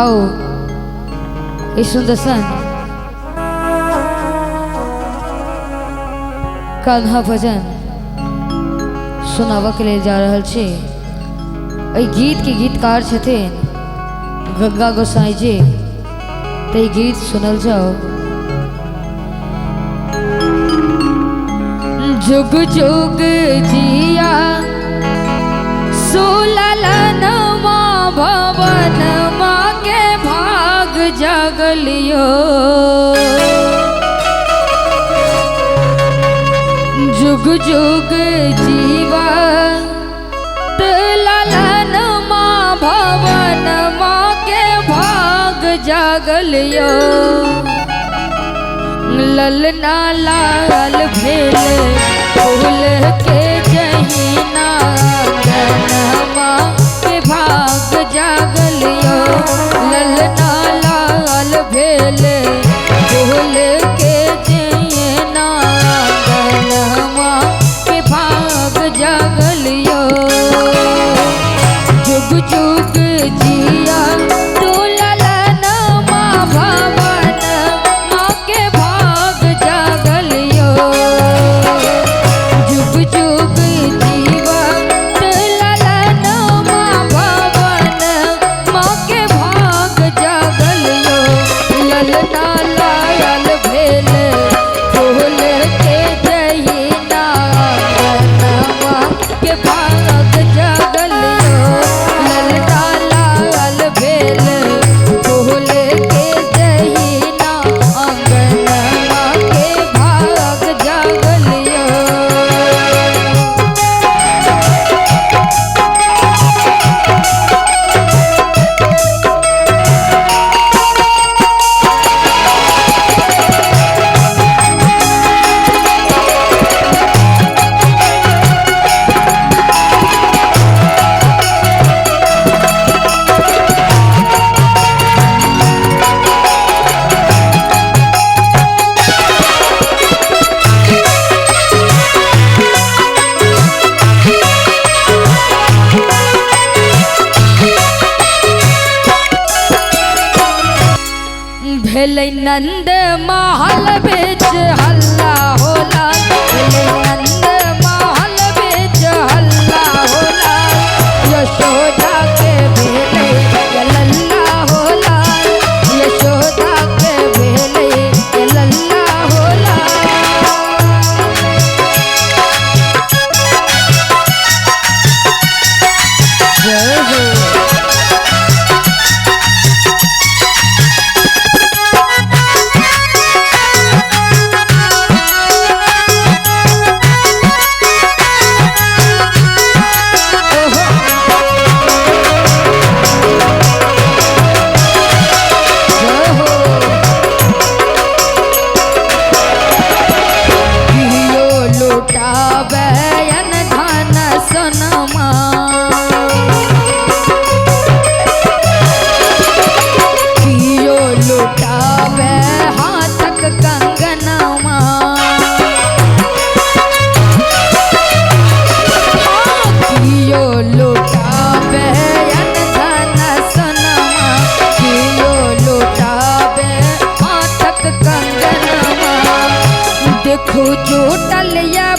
आओ इस सुंदर सन कान्हा भजन सुनावा के लिए जा रहा छे। एहि गीत के गीतकार छथिन गंगा गोसाई जी। तो ये गीत सुनल जाओ। जुग जुग जिया सुललन माँ भवन माँ के भाग जागलियो। जुग जुग जीवा ललन माँ भवन माँ के भाग जागलियो। ललना लाल भेल फूल के जहीना गनमा के भाग जागलियो। ललना लाल भेल फूल के जहीना गनमा के भाग जागलियो। जुग जुग जिया तू ललन माँ भवन माँ के भाग जागलियो। जुग जुग जीवा तू ललन माँ भवन माँ के भाग जागलियो। ललना लाल भेल फूल के जहीना गनमा के भाग जागलियो। ललना लाल भेल फूल के जहीना अंगनमा के भाग जागलियो। भेलै नंद महल बेच हल्ला होला। भेलै नंद महल बेच हल्ला होला। यशोदा के भेलै लल्ला होला। यशोदा के भेलै लल्ला होला। जय हो जुटल या